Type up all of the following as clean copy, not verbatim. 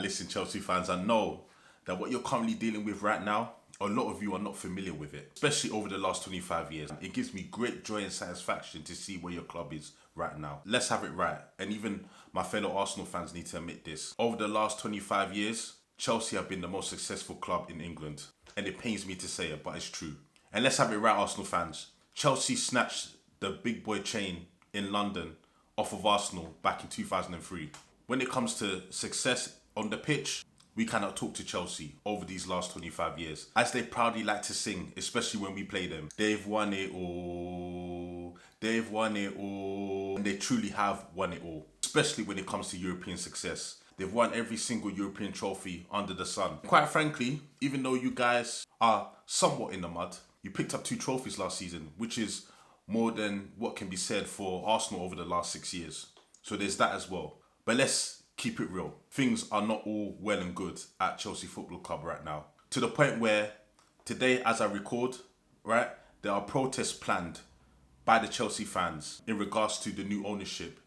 listen, Chelsea fans, I know that what you're currently dealing with right now, a lot of you are not familiar with it, especially over the last 25 years. It gives me great joy and satisfaction to see where your club is right now. Let's have it right. And even my fellow Arsenal fans need to admit this. Over the last 25 years, Chelsea have been the most successful club in England. And it pains me to say it, but it's true. And let's have it right, Arsenal fans. Chelsea snatched the big boy chain in London off of Arsenal back in 2003. When it comes to success on the pitch, we cannot talk to Chelsea over these last 25 years. As they proudly like to sing, especially when we play them, they've won it all, they've won it all. And they truly have won it all, especially when it comes to European success. They've won every single European trophy under the sun. Quite frankly, even though you guys are somewhat in the mud, you picked up 2 trophies last season, which is more than what can be said for Arsenal over the last 6 years. So there's that as well. But let's keep it real. Things are not all well and good at Chelsea Football Club right now. To the point where today, as I record, right, there are protests planned by the Chelsea fans in regards to the new ownership,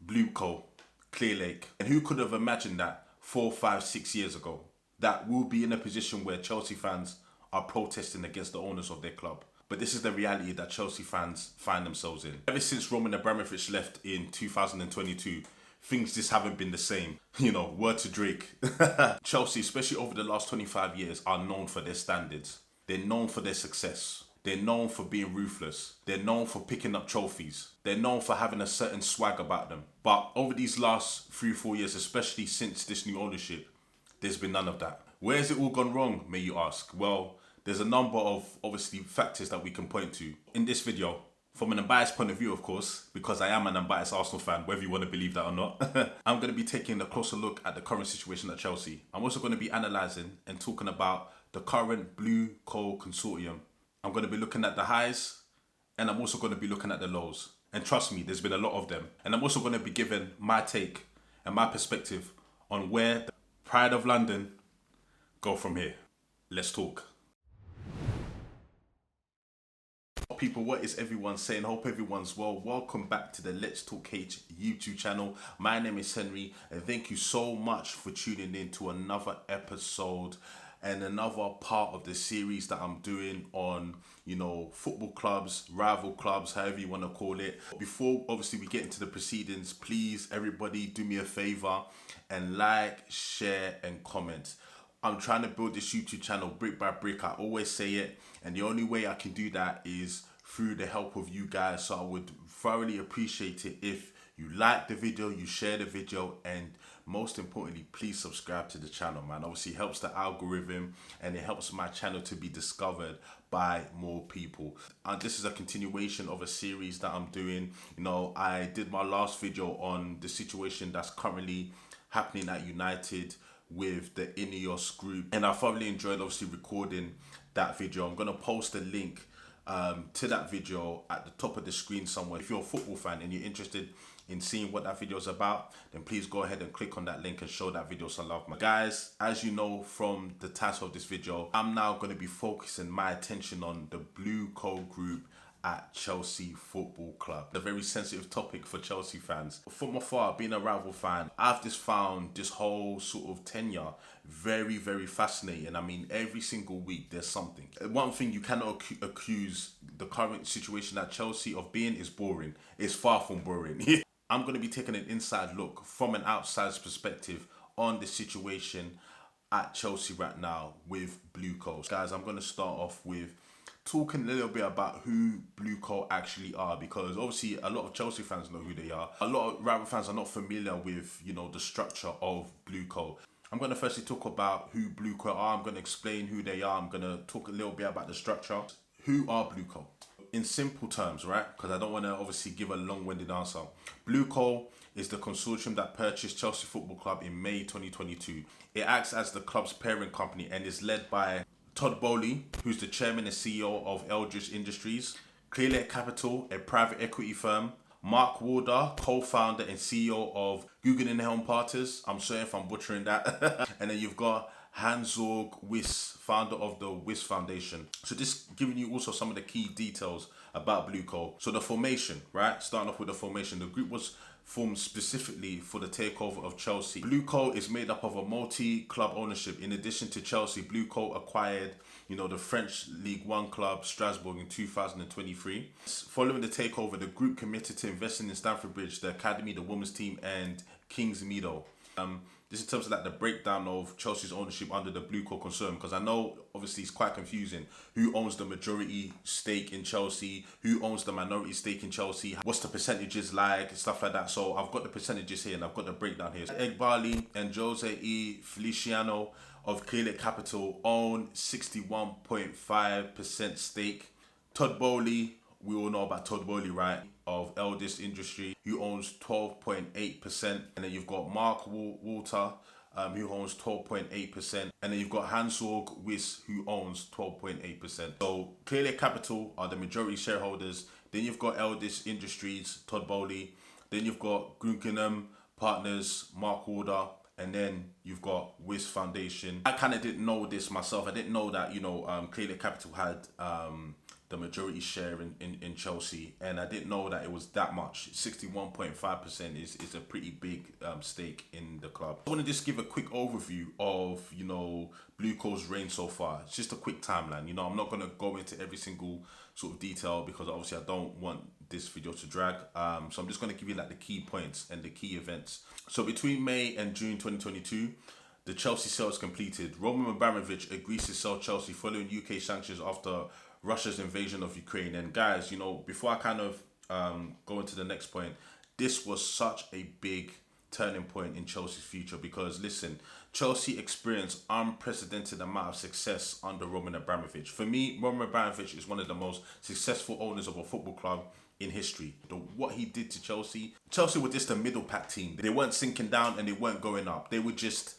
BlueCo, Clear Lake. And who could have imagined that 4, 5, 6 years ago, that we'll be in a position where Chelsea fans are protesting against the owners of their club. But this is the reality that Chelsea fans find themselves in. Ever since Roman Abramovich left in 2022, things just haven't been the same. You know, word to Drake. Chelsea, especially over the last 25 years, are known for their standards. They're known for their success. They're known for being ruthless. They're known for picking up trophies. They're known for having a certain swag about them. But over these last 3-4 years, especially since this new ownership, there's been none of that. Where has it all gone wrong, may you ask? Well, there's a number of, obviously, factors that we can point to. In this video, from an unbiased point of view, of course, because I am an unbiased Arsenal fan, whether you want to believe that or not, I'm going to be taking a closer look at the current situation at Chelsea. I'm also going to be analysing and talking about the current BlueCo consortium. I'm going to be looking at the highs, and I'm also going to be looking at the lows. And trust me, there's been a lot of them. And I'm also going to be giving my take and my perspective on where the pride of London go from here. Let's talk. People, what is everyone saying? Hope everyone's well. Welcome back to the Let's Talk H YouTube channel. My name is Henry, and thank you so much for tuning in to another episode and another part of the series that I'm doing on, you know, football clubs, rival clubs, however you want to call it. Before obviously we get into the proceedings, please everybody do me a favor and like, share and comment. I'm trying to build this YouTube channel brick by brick. I always say it, and the only way I can do that is through the help of you guys. So I would thoroughly appreciate it if you like the video, you share the video, and most importantly, please subscribe to the channel, man. Obviously, it helps the algorithm and it helps my channel to be discovered by more people. And this is a continuation of a series that I'm doing. You know, I did my last video on the situation that's currently happening at United with the Ineos group, and I thoroughly enjoyed obviously recording that video. I'm going to post a link to that video at the top of the screen somewhere. If you're a football fan and you're interested in seeing what that video is about, then please go ahead and click on that link and show that video some love. My guys, as you know from the title of this video, I'm now going to be focusing my attention on the BlueCo group at Chelsea Football Club. A very sensitive topic for Chelsea fans. From afar, being a rival fan, I've just found this whole sort of tenure very, very fascinating. I mean, every single week there's something. One thing you cannot accuse the current situation at Chelsea of being is boring. It's far from boring. I'm going to be taking an inside look from an outsider's perspective on the situation at Chelsea right now with BlueCo. Guys, I'm going to start off with talking a little bit about who BlueCo actually are, because obviously a lot of Chelsea fans know who they are. A lot of rival fans are not familiar with, you know, the structure of BlueCo. I'm going to firstly talk about who BlueCo are. I'm going to explain who they are. I'm going to talk a little bit about the structure. Who are BlueCo? In simple terms, right? Because I don't want to obviously give a long-winded answer. BlueCo is the consortium that purchased Chelsea Football Club in May 2022. It acts as the club's parent company and is led by Todd Bowley, who's the chairman and CEO of Eldridge Industries, Clear Lake Capital, a private equity firm, Mark Warder, co-founder and CEO of Guggenheim Partners. I'm sorry if I'm butchering that. And then you've got Hans-Jörg Wyss, founder of the Wyss Foundation. So this giving you also some of the key details about BlueCo. So the formation, right? Starting off with the formation. The group was formed specifically for the takeover of Chelsea. BlueCo is made up of a multi-club ownership. In addition to Chelsea, BlueCo acquired, the French League One club Strasbourg in 2023. Following the takeover, the group committed to investing in Stamford Bridge, the academy, the women's team, and Kings Meadow. This in terms of like the breakdown of Chelsea's ownership under the BlueCo concern, because I know obviously it's quite confusing. Who owns the majority stake in Chelsea? Who owns the minority stake in Chelsea? What's the percentages like? Stuff like that. So I've got the percentages here and I've got the breakdown here. Ed Barley and Jose E. Feliciano of Chelseafc Capital own 61.5% stake. Todd Bowley, we all know about Todd Bowley, right? Of Eldest Industry, who owns 12.8%. And then you've got Mark Walter, who owns 12.8%. And then you've got Hans-Jörg Wyss, who owns 12.8%. So Chelseafc Capital are the majority shareholders. Then you've got Eldest Industries, Todd Bowley. Then you've got Guggenheim Partners, Mark Walter. And then you've got Wyss Foundation. I kind of didn't know this myself. I didn't know that, Chelseafc Capital had the majority share in Chelsea, and I didn't know that it was that much. 61.5% is a pretty big stake in the club. I want to just give a quick overview of BlueCo's reign so far. It's just a quick timeline. I'm not going to go into every single sort of detail because obviously I don't want this video to drag. So I'm just going to give you like the key points and the key events. So between May and June 2022, the Chelsea sale is completed. Roman Abramovich agrees to sell Chelsea following UK sanctions after Russia's invasion of Ukraine. And guys, before I kind of go into the next point, this was such a big turning point in Chelsea's future because, listen, Chelsea experienced unprecedented amount of success under Roman Abramovich. For me, Roman Abramovich is one of the most successful owners of a football club in history. What he did to Chelsea were just a middle pack team. They weren't sinking down and they weren't going up. They were just,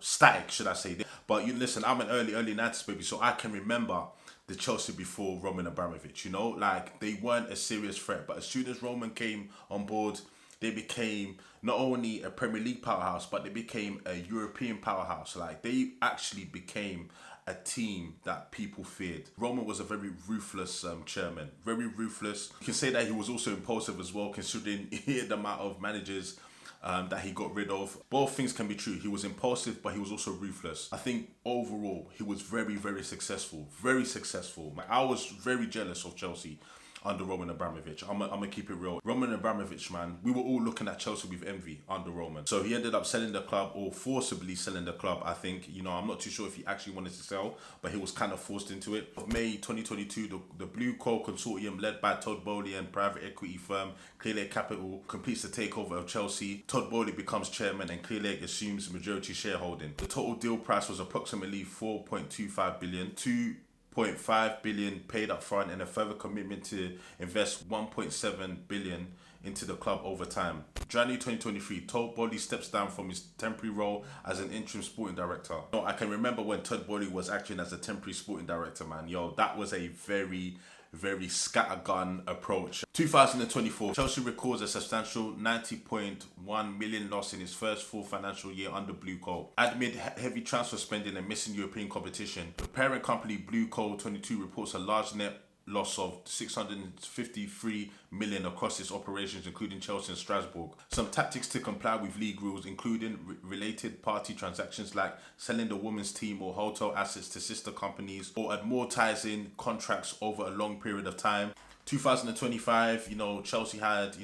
static, should I say. But listen, I'm an early 90s baby, so I can remember the Chelsea before Roman Abramovich, like they weren't a serious threat. But as soon as Roman came on board, they became not only a Premier League powerhouse, but they became a European powerhouse. Like they actually became a team that people feared. Roman was a very ruthless chairman, very ruthless. You can say that he was also impulsive as well, considering the amount of managers that he got rid of. Both things can be true. He was impulsive, but he was also ruthless. I think overall, he was very, very successful. Very successful. I was very jealous of Chelsea under Roman Abramovich. I'm gonna keep it real. Roman Abramovich, man, we were all looking at Chelsea with envy under Roman. So he ended up selling the club, or forcibly selling the club, I think. I'm not too sure if he actually wanted to sell, but he was kind of forced into it. May 2022, the BlueCo consortium led by Todd Bowley and private equity firm Chelseafc Capital completes the takeover of Chelsea. Todd Bowley becomes chairman and Chelseafc assumes majority shareholding. The total deal price was approximately 4.25 billion. 2.5 billion paid up front and a further commitment to invest 1.7 billion into the club over time. January 2023, Todd Bowley steps down from his temporary role as an interim sporting director. I can remember when Todd Bowley was acting as a temporary sporting director, man. That was a very, very scattergun approach. 2024, Chelsea records a substantial 90.1 million loss in its first full financial year under BlueCo. Amid heavy transfer spending and missing European competition, the parent company BlueCo 22 reports a large net loss of 653 million across its operations, including Chelsea and Strasbourg. Some tactics to comply with league rules, including related party transactions like selling the women's team or hotel assets to sister companies, or amortizing contracts over a long period of time. 2025, Chelsea had,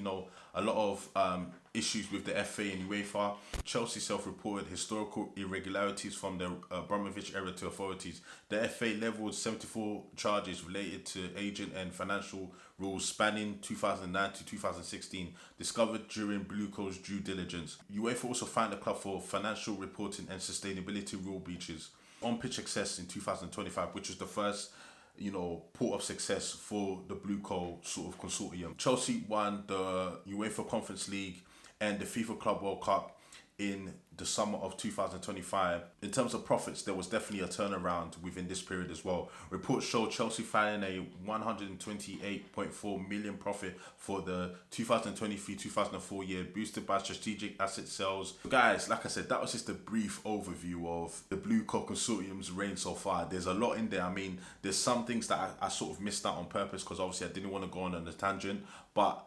a lot of issues with the FA and UEFA. Chelsea self-reported historical irregularities from the Abramovich era to authorities. The FA leveled 74 charges related to agent and financial rules spanning 2009 to 2016, discovered during BlueCo's due diligence. UEFA also fined the club for financial reporting and sustainability rule breaches. On-pitch success in 2025, which was the first port of success for the BlueCo sort of consortium. Chelsea won the UEFA Conference League and the FIFA Club World Cup in the summer of 2025. In terms of profits, there was definitely a turnaround within this period as well. Reports show Chelsea filing a 128.4 million profit for the 2023-2024 year, boosted by strategic asset sales. Guys, like I said, that was just a brief overview of the BlueCo Consortium's reign so far. There's a lot in there. I mean, there's some things that I sort of missed out on purpose because obviously I didn't want to go on a tangent, but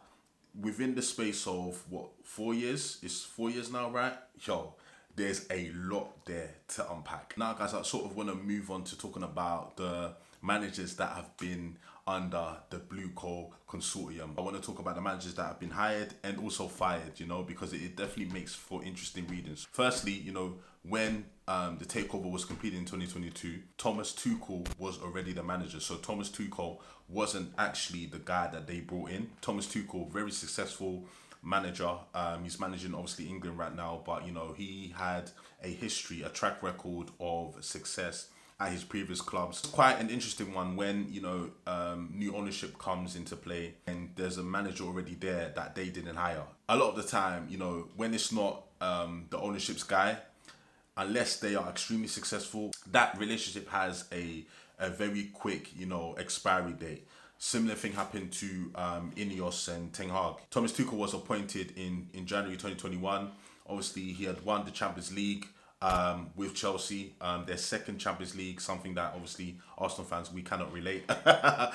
within the space of what, 4 years? It's 4 years now, right? Yo, there's a lot there to unpack. Now, guys, I sort of want to move on to talking about the managers that have been under the BlueCo Consortium. I want to talk about the managers that have been hired and also fired, you know, because it definitely makes for interesting readings. Firstly, you know, when the takeover was completed in 2022, Thomas Tuchel was already the manager. So Thomas Tuchel wasn't actually the guy that they brought in. Thomas Tuchel, very successful manager. He's managing obviously England right now, but you know, he had a history, a track record of success at his previous clubs. Quite an interesting one when, you know, new ownership comes into play and there's a manager already there that they didn't hire. A lot of the time, you know, when it's not the ownership's guy, unless they are extremely successful, that relationship has a very quick, you know, expiry date. Similar thing happened to Ineos and Ten Hag. Thomas Tuchel was appointed in January 2021. Obviously, he had won the Champions League with Chelsea, their second Champions League, something that obviously Arsenal fans, we cannot relate,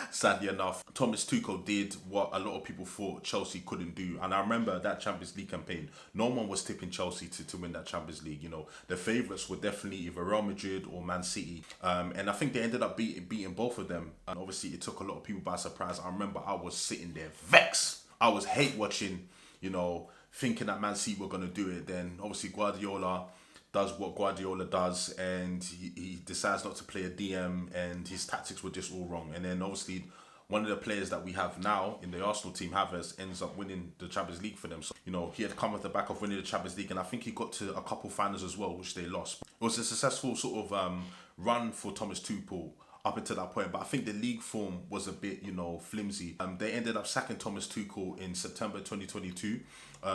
sadly enough. Thomas Tuchel did what a lot of people thought Chelsea couldn't do. And I remember that Champions League campaign, no one was tipping Chelsea to win that Champions League. You know, the favourites were definitely either Real Madrid or Man City. And I think they ended up beating both of them. And obviously, it took a lot of people by surprise. I remember I was sitting there vexed. I was hate watching, you know, thinking that Man City were going to do it. Then obviously Guardiola does what Guardiola does, and he decides not to play a DM, and his tactics were just all wrong. And then obviously one of the players that we have now in the Arsenal team, Havertz, ends up winning the Champions League for them. So, you know, he had come off the back of winning the Champions League, and I think he got to a couple finals as well, which they lost. It was a successful sort of run for Thomas Tuchel up until that point, but I think the league form was a bit, you know, flimsy. They ended up sacking Thomas Tuchel in September 2022,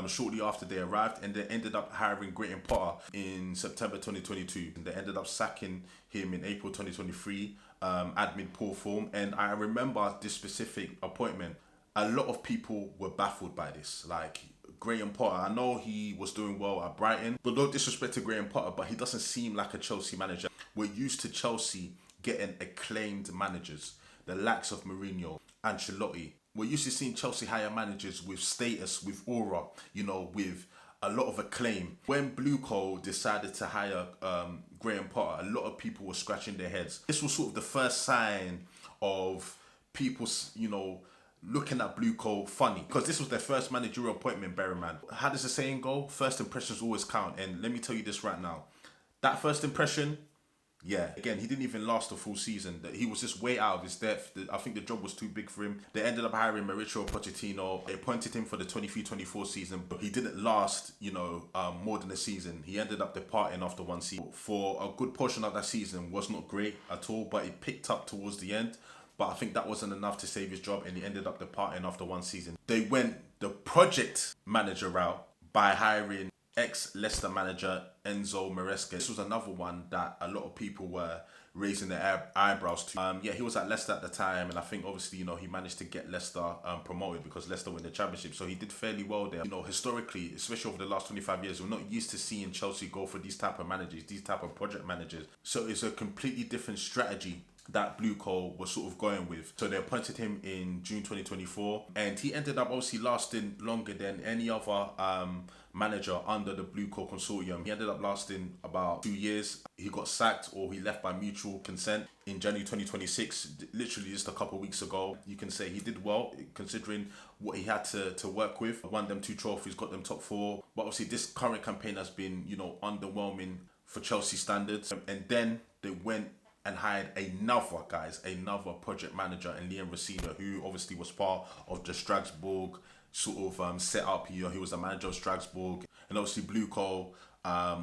shortly after they arrived, and they ended up hiring Graham Potter in September 2022. And they ended up sacking him in April 2023, admin poor form. And I remember this specific appointment. A lot of people were baffled by this. Like, Graham Potter, I know he was doing well at Brighton, but no disrespect to Graham Potter, but he doesn't seem like a Chelsea manager. We're used to Chelsea getting acclaimed managers, the likes of Mourinho, Ancelotti. We're used to seeing Chelsea hire managers with status, with aura, you know, with a lot of acclaim. When BlueCo decided to hire Graham Potter, a lot of people were scratching their heads. This was sort of the first sign of people, you know, looking at BlueCo funny, because this was their first managerial appointment, bear in mind. How does the saying go? First impressions always count. And let me tell you this right now. That first impression, yeah, again, he didn't even last a full season. He was just way out of his depth. I think the job was too big for him. They ended up hiring Mauricio Pochettino. They appointed him for the 23-24 season, but he didn't last, you know, more than a season. He ended up departing after one season. For a good portion of that season, was not great at all, but it picked up towards the end. But I think that wasn't enough to save his job, and he ended up departing after one season. They went the project manager route by hiring ex-Leicester manager Enzo Maresca. This was another one that a lot of people were raising their eyebrows to. Yeah, he was at Leicester at the time, and I think obviously, you know, he managed to get Leicester promoted because Leicester won the championship, so he did fairly well there. You know, historically, especially over the last 25 years, we're not used to seeing Chelsea go for these type of managers, these type of project managers. So it's a completely different strategy that BlueCo was sort of going with. So they appointed him in June 2024, and he ended up obviously lasting longer than any other manager under the BlueCo Consortium. He ended up lasting about 2 years. He got sacked, or he left by mutual consent in January 2026, literally just a couple of weeks ago. You can say he did well considering what he had to work with. Won them 2 trophies, got them top 4. But obviously this current campaign has been, you know, underwhelming for Chelsea standards. And then they went and hired another project manager in Liam Rosina, who obviously was part of the Strasbourg sort of set up. You know, he was the manager of Strasbourg, and obviously BlueCo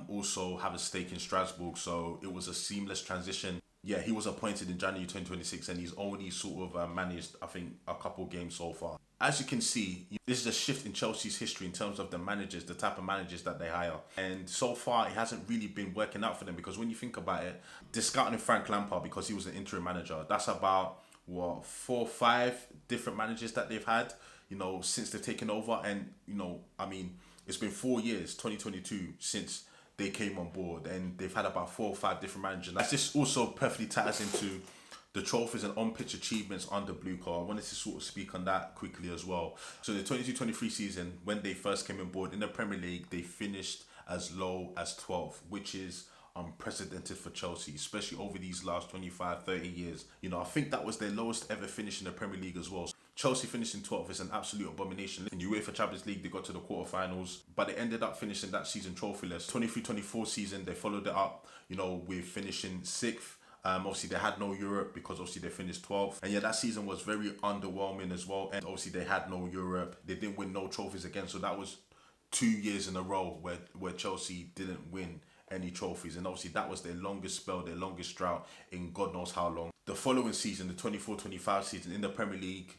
also have a stake in Strasbourg, so it was a seamless transition. Yeah, he was appointed in January 2026, and he's only sort of managed, I think, a couple games so far. as you can see, this is a shift in Chelsea's history in terms of the managers, the type of managers that they hire. And so far, it hasn't really been working out for them, because when you think about it, discounting Frank Lampard because he was an interim manager, that's about, what, 4 or 5 different managers that they've had, since they've taken over. And, it's been 4 years, 2022, since they came on board, and they've had about 4 or 5 different managers. That just also perfectly ties into the trophies and on-pitch achievements under BlueCo. I wanted to sort of speak on that quickly as well. So the 22-23 season, when they first came on board in the Premier League, they finished as low as 12th, which is unprecedented for Chelsea, especially over these last 25, 30 years. I think that was their lowest ever finish in the Premier League as well. Chelsea finishing 12th is an absolute abomination. In UEFA Champions League, they got to the quarterfinals, but they ended up finishing that season trophyless. 23-24 season, they followed it up, with finishing 6th. Obviously, they had no Europe because obviously they finished 12th. And yeah, that season was very underwhelming as well. And obviously, they had no Europe. They didn't win no trophies again. So that was 2 years in a row where Chelsea didn't win any trophies. And obviously, that was their longest spell, their longest drought in God knows how long. The following season, the 24-25 season in the Premier League,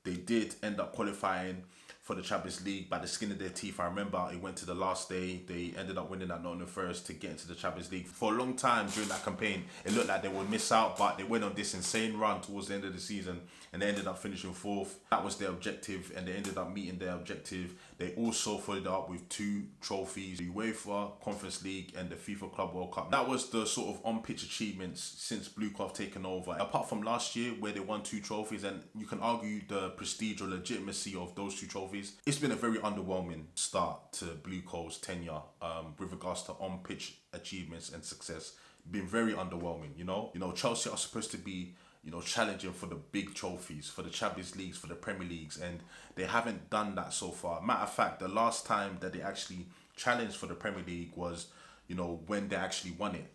they did end up qualifying for the Champions League by the skin of their teeth. I remember it went to the last day. They ended up winning at Nottingham Forest to get into the Champions League. For a long time during that campaign, it looked like they would miss out, but they went on this insane run towards the end of the season, and they ended up finishing 4th. That was their objective, and they ended up meeting their objective. They also followed up with 2 trophies, the UEFA Conference League and the FIFA Club World Cup. That was the sort of on-pitch achievements since BlueCo have taken over. Apart from last year, where they won 2 trophies, and you can argue the prestige or legitimacy of those 2 trophies, it's been a very underwhelming start to BlueCo's tenure with regards to on-pitch achievements and success. Been very underwhelming, Chelsea are supposed to be, challenging for the big trophies, for the Champions Leagues, for the Premier Leagues, and they haven't done that so far. Matter of fact, the last time that they actually challenged for the Premier League was, when they actually won it.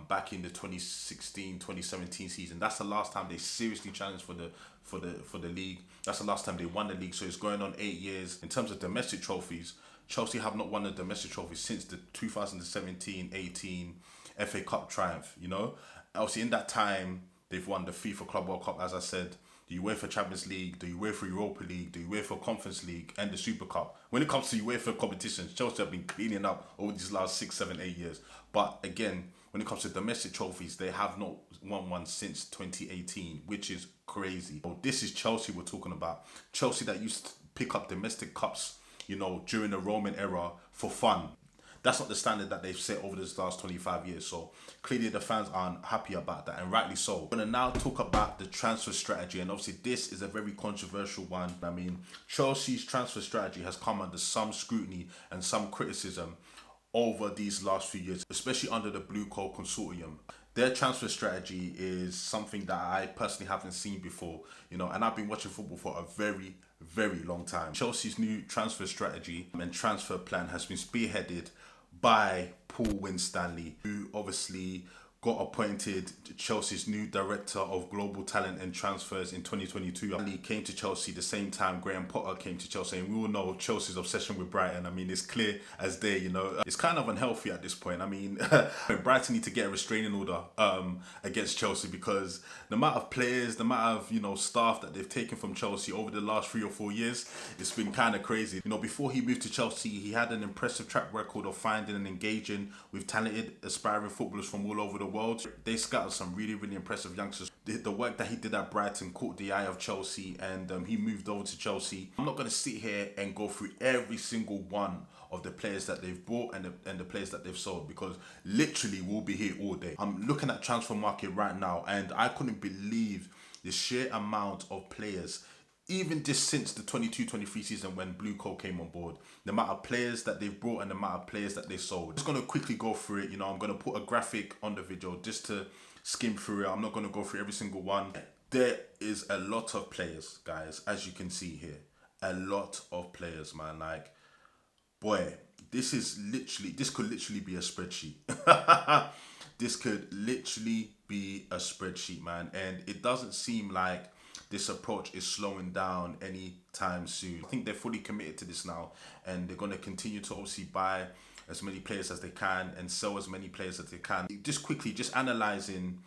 Back in the 2016-2017 season. That's the last time they seriously challenged for the league. That's the last time they won the league. So it's going on 8 years. In terms of domestic trophies, Chelsea have not won a domestic trophy since the 2017-18 FA Cup triumph. Obviously in that time they've won the FIFA Club World Cup, as I said, the UEFA Champions League, the UEFA Europa League, the UEFA Conference League, and the Super Cup. When it comes to UEFA competitions, Chelsea have been cleaning up over these last 6, 7, 8 years. But again, when it comes to domestic trophies, they have not won one since 2018, which is crazy. This is Chelsea we're talking about. Chelsea that used to pick up domestic cups, during the Roman era for fun. That's not the standard that they've set over this last 25 years. So clearly the fans aren't happy about that, and rightly so. I'm going to now talk about the transfer strategy, and obviously this is a very controversial one. Chelsea's transfer strategy has come under some scrutiny and some criticism over these last few years, especially under the BlueCo consortium. Their transfer strategy is something that I personally haven't seen before, and I've been watching football for a very, very long time. Chelsea's new transfer strategy and transfer plan has been spearheaded by Paul Winstanley, who obviously got appointed Chelsea's new Director of Global Talent and Transfers in 2022. He came to Chelsea the same time Graham Potter came to Chelsea, and we all know Chelsea's obsession with Brighton. It's clear as day, It's kind of unhealthy at this point. Brighton need to get a restraining order against Chelsea, because the amount of players, the amount of, staff that they've taken from Chelsea over the last 3 or 4 years, it's been kind of crazy. Before he moved to Chelsea, he had an impressive track record of finding and engaging with talented, aspiring footballers from all over the world. They scouted some really, really impressive youngsters. The work that he did at Brighton caught the eye of Chelsea, and he moved over to Chelsea. I'm not going to sit here and go through every single one of the players that they've bought and the players that they've sold, because literally we'll be here all day. I'm looking at transfer market right now, and I couldn't believe the sheer amount of players, even just since the 22-23 season when BlueCo came on board, the amount of players that they've brought and the amount of players that they sold. I'm just going to quickly go through it. I'm going to put a graphic on the video just to skim through it. I'm not going to go through every single one. There is a lot of players, guys, as you can see here. A lot of players, man. Boy, this could literally be a spreadsheet. This could literally be a spreadsheet, man. And it doesn't seem like this approach is slowing down anytime soon. I think they're fully committed to this now, and they're going to continue to obviously buy as many players as they can and sell as many players as they can. Just analysing,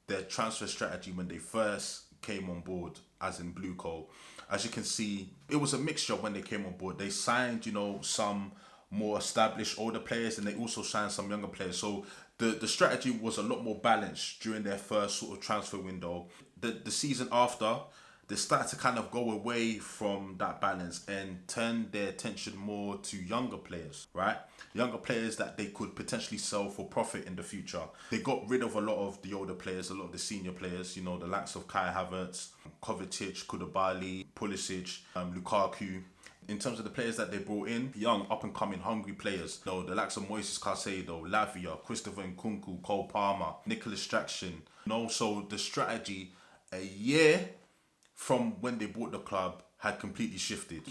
their transfer strategy when they first came on board, as in BlueCo. as you can see, it was a mixture when they came on board. They signed, some more established older players, and they also signed some younger players. So the strategy was a lot more balanced during their first sort of transfer window. The season after, they started to kind of go away from that balance and turn their attention more to younger players, right? Younger players that they could potentially sell for profit in the future. They got rid of a lot of the older players, a lot of the senior players, the likes of Kai Havertz, Kovacic, Koulibaly, Pulisic, Lukaku. In terms of the players that they brought in, young, up-and-coming, hungry players. The likes of Moises Caicedo, Lavia, Christopher Nkunku, Cole Palmer, Nicholas Jackson. So the strategy a year from when they bought the club had completely shifted.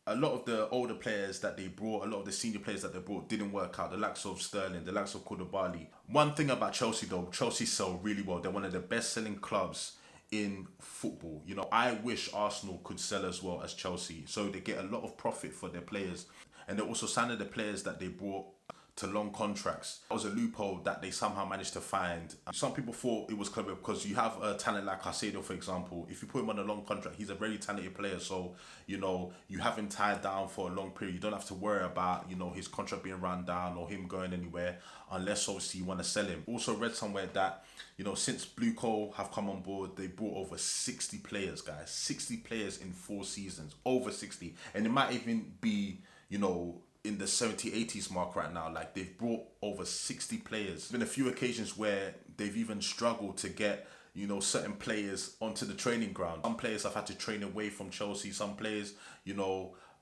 A lot of the older players that they brought, a lot of the senior players that they brought didn't work out. The likes of Sterling, the likes of Koulibaly. One thing about Chelsea though, Chelsea sell really well. They're one of the best selling clubs in football. I wish Arsenal could sell as well as Chelsea, so they get a lot of profit for their players. And they also signed the players that they brought to long contracts. That was a loophole that they somehow managed to find. Some people thought it was clever because you have a talent like Caicedo, for example. If you put him on a long contract, he's a very talented player. So, you have him tied down for a long period. You don't have to worry about, his contract being run down or him going anywhere, unless obviously you want to sell him. Also read somewhere that, since BlueCo have come on board, they brought over 60 players, guys. 60 players in 4 seasons. Over 60. And it might even be, in the 70, 80s mark right now. Like, they've brought over 60 players. There's been a few occasions where they've even struggled to get, certain players onto the training ground. Some players have had to train away from Chelsea. Some players,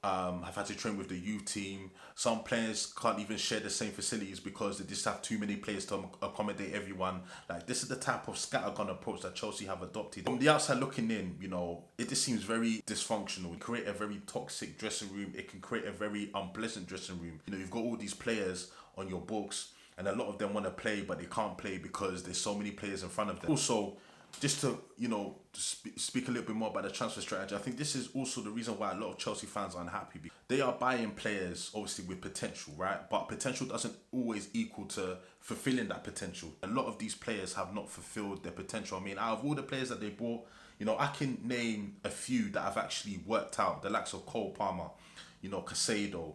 have had to train with the youth team. Some players can't even share the same facilities because they just have too many players to accommodate everyone. Like, this is the type of scattergun approach that Chelsea have adopted. From the outside looking in, it just seems very dysfunctional. It can create a very toxic dressing room. It can create a very unpleasant dressing room. You've got all these players on your books, and a lot of them want to play, but they can't play because there's so many players in front of them. Also, just to, speak a little bit more about the transfer strategy, I think this is also the reason why a lot of Chelsea fans are unhappy. They are buying players, obviously, with potential, right? But potential doesn't always equal to fulfilling that potential. A lot of these players have not fulfilled their potential. I mean, out of all the players that they bought, I can name a few that have actually worked out. The likes of Cole Palmer, Caicedo,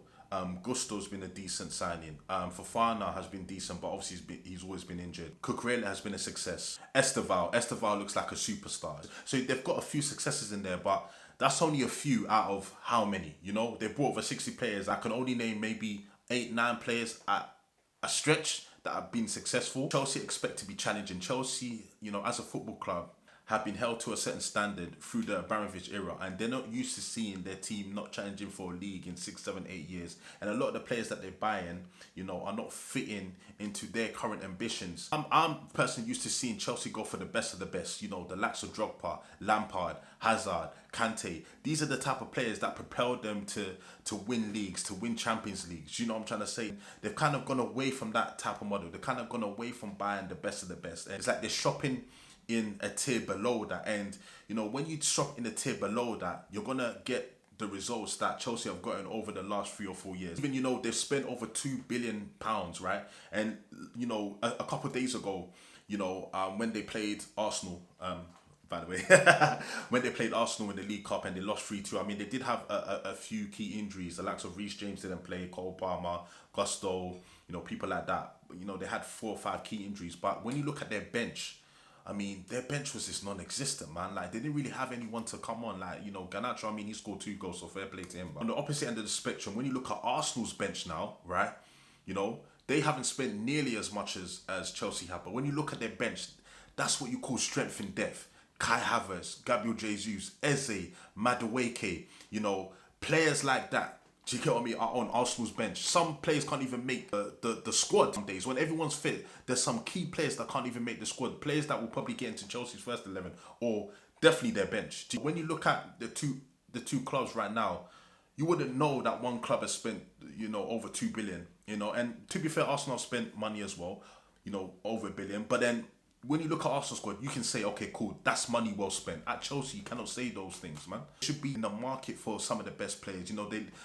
Gusto's been a decent signing. Fofana has been decent, but obviously he's always been injured. Cucurella has been a success. Esteval looks like a superstar. So they've got a few successes in there, but that's only a few out of how many? They brought over 60 players. I can only name maybe 8-9 players at a stretch that have been successful. Chelsea expect to be challenging. Chelsea, as a football club, have been held to a certain standard through the Abramovich era, and they're not used to seeing their team not challenging for a league in 6, 7, 8 years. And a lot of the players that they're buying, are not fitting into their current ambitions. I'm personally used to seeing Chelsea go for the best of the best. The likes of Drogba, Lampard, Hazard, Kante. These are the type of players that propelled them to win leagues, to win Champions Leagues. You know what I'm trying to say? They've kind of gone away from that type of model. They've kind of gone away from buying the best of the best. And it's like they're shopping in a tier below that, and when you shop in a tier below that, you're gonna get the results that Chelsea have gotten over the last 3 or 4 years. Even they've spent over £2 billion, right? And a couple of days ago, when they played Arsenal, by the way, when they played Arsenal in the League Cup and they lost 3-2, I mean, they did have a few key injuries. The likes of Reece James didn't play, Cole Palmer, Gusto, people like that. They had 4 or 5 key injuries. But when you look at their bench, I mean, their bench was just non-existent, man. Like, they didn't really have anyone to come on. Like, Garnacho, I mean, he scored 2 goals, so fair play to him. But on the opposite end of the spectrum, when you look at Arsenal's bench now, right, they haven't spent nearly as much as Chelsea have. But when you look at their bench, that's what you call strength in depth. Kai Havertz, Gabriel Jesus, Eze, Madueke, players like that. Do you get what I mean? Are on Arsenal's bench. Some players can't even make the squad some days. When everyone's fit, there's some key players that can't even make the squad. Players that will probably get into Chelsea's first 11 or definitely their bench. When you look at the two clubs right now, you wouldn't know that one club has spent, over 2 billion, and to be fair, Arsenal spent money as well, over 1 billion. But then when you look at Arsenal squad, you can say, okay, cool, that's money well spent. At Chelsea, you cannot say those things, man. They should be in the market for some of the best players.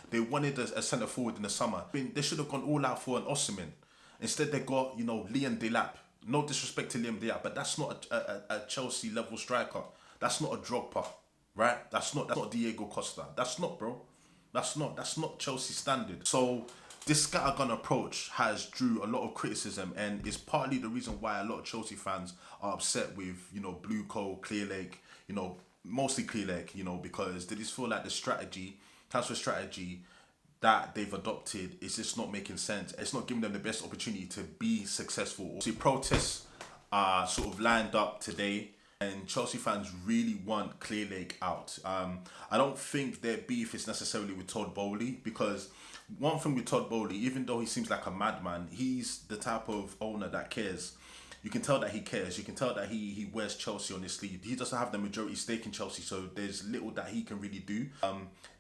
They wanted a centre forward in the summer. I mean, they should have gone all out for an Osimhen. Instead, they got, Liam Delap. No disrespect to Liam Delap, but that's not a Chelsea level striker. That's not a Drogba, right? That's not Diego Costa. That's not, bro. That's not Chelsea standard. So this scattergun approach has drew a lot of criticism, and is partly the reason why a lot of Chelsea fans are upset with BlueCo, Clearlake, mostly Clearlake, because they just feel like the transfer strategy that they've adopted is just not making sense. It's not giving them the best opportunity to be successful. See, protests are sort of lined up today, and Chelsea fans really want Clearlake out. I don't think their beef is necessarily with Todd Bowley, because one thing with Todd Bowley, even though he seems like a madman, he's the type of owner that cares. You can tell that he cares. You can tell that he wears Chelsea on his sleeve. He doesn't have the majority stake in Chelsea, so there's little that he can really do.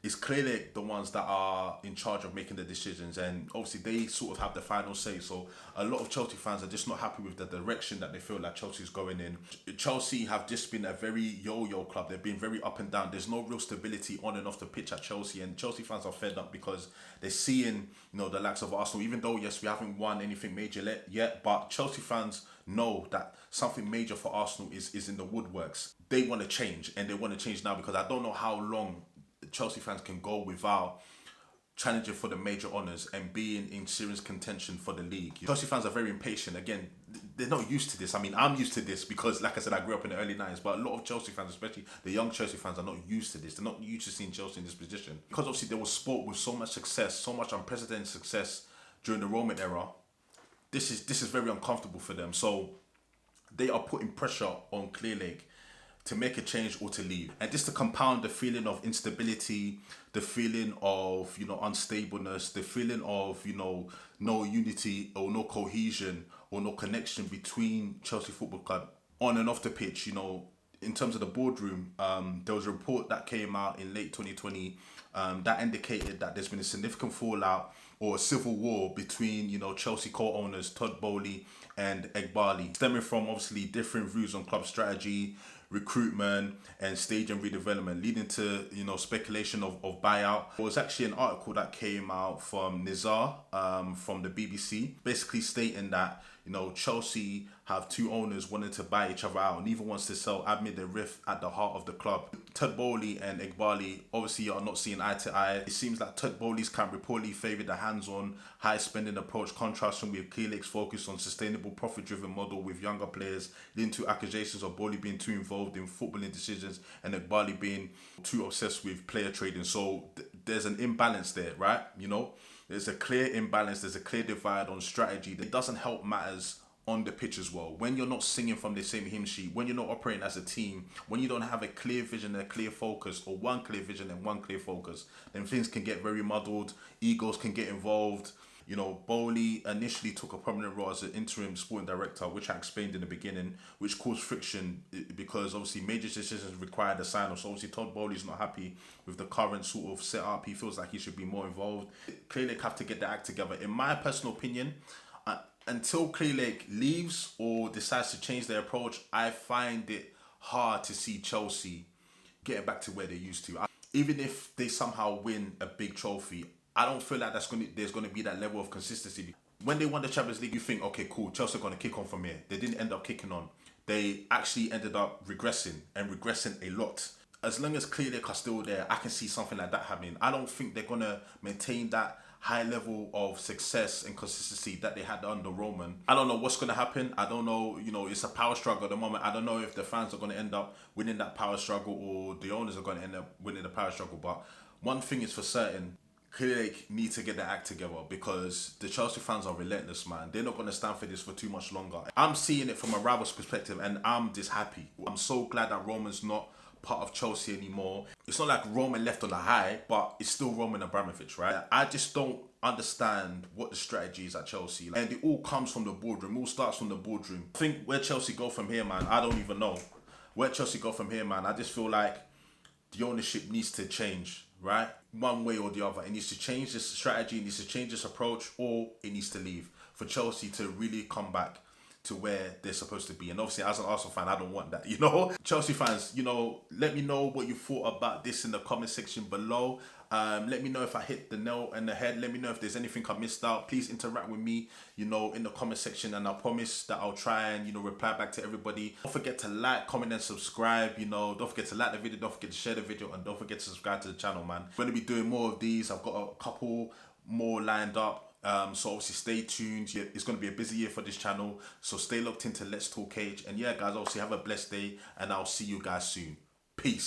It's clearly the ones that are in charge of making the decisions, and obviously they sort of have the final say. So a lot of Chelsea fans are just not happy with the direction that they feel like Chelsea's going in. Chelsea have just been a very yo-yo club. They've been very up and down. There's no real stability on and off the pitch at Chelsea, and Chelsea fans are fed up because they're seeing the likes of Arsenal. Even though yes, we haven't won anything major yet, but Chelsea fans know that something major for Arsenal is in the woodworks. They want to change, and they want to change now, because I don't know how long Chelsea fans can go without challenging for the major honours and being in serious contention for the league. Chelsea fans are very impatient. Again, they're not used to this. I mean, I'm used to this because, like I said, I grew up in the early 90s, but a lot of Chelsea fans, especially the young Chelsea fans, are not used to this. They're not used to seeing Chelsea in this position. Because obviously they were sport with so much success, so much unprecedented success during the Roman era. This is very uncomfortable for them. So they are putting pressure on Clearlake to make a change or to leave. And just to compound the feeling of instability, the feeling of, unstableness, the feeling of, no unity or no cohesion or no connection between Chelsea Football Club on and off the pitch. In terms of the boardroom, there was a report that came out in late 2020 that indicated that there's been a significant fallout or a civil war between, Chelsea co-owners Todd Bowley and Egbali, stemming from obviously different views on club strategy, recruitment and stage and redevelopment, leading to speculation of buyout. There was actually an article that came out from Nizar from the BBC, basically stating that Chelsea have two owners wanting to buy each other out. Neither wants to sell amid the rift at the heart of the club. Todd Bowley and Egbali obviously are not seeing eye to eye. It seems like Todd Bowley's camp reportedly favoured the hands-on, high-spending approach, contrasting with Clearlake's focus on sustainable, profit-driven model with younger players, leading to accusations of Bowley being too involved in footballing decisions and Egbali being too obsessed with player trading. So there's an imbalance there, right? There's a clear imbalance. There's a clear divide on strategy. That doesn't help matters on the pitch as well. When you're not singing from the same hymn sheet, when you're not operating as a team, when you don't have a clear vision and a clear focus, or one clear vision and one clear focus, then things can get very muddled. Egos can get involved. Bowley initially took a prominent role as an interim sporting director, which I explained in the beginning, which caused friction because obviously major decisions required a sign-off. So obviously Todd Bowley's not happy with the current sort of setup. He feels like he should be more involved. Clearlake have to get the act together. In my personal opinion, until Clearlake leaves or decides to change their approach, I find it hard to see Chelsea getting back to where they used to. Even if they somehow win a big trophy, I don't feel like there's going to be that level of consistency. When they won the Champions League, you think, okay, cool, Chelsea are going to kick on from here. They didn't end up kicking on. They actually ended up regressing a lot. As long as Clearlake are still there, I can see something like that happening. I don't think they're going to maintain that high level of success and consistency that they had under Roman. I don't know what's going to happen. I don't know, it's a power struggle at the moment. I don't know if the fans are going to end up winning that power struggle or the owners are going to end up winning the power struggle. But one thing is for certain, Clearlake need to get their act together, because the Chelsea fans are relentless, man. They're not going to stand for this for too much longer. I'm seeing it from a rival's perspective, and I'm just happy. I'm so glad that Roman's not part of Chelsea anymore. It's not like Roman left on a high, but it's still Roman Abramovich, right? I just don't understand what the strategy is at Chelsea. And it all comes from the boardroom. It all starts from the boardroom. I think where Chelsea go from here, man, I don't even know. Where Chelsea go from here, man, I just feel like the ownership needs to change, right? One way or the other. It needs to change this strategy, it needs to change this approach, or it needs to leave for Chelsea to really come back to where they're supposed to be. And obviously, as an Arsenal fan, I don't want that, you know? Chelsea fans, you know, let me know what you thought about this in the comment section below. Let me know if I hit the nail on the head. Let me know if there's anything I missed out. Please interact with me, you know, in the comment section, and I promise that I'll try and, you know, reply back to everybody. Don't forget to like, comment, and subscribe. You know, don't forget to like the video, don't forget to share the video, and don't forget to subscribe to the channel, man. I'm going to be doing more of these. I've got a couple more lined up. So obviously stay tuned. Yeah, it's going to be a busy year for this channel, so stay locked into Let's Talk Cage. And yeah, guys, obviously have a blessed day, and I'll see you guys soon. Peace.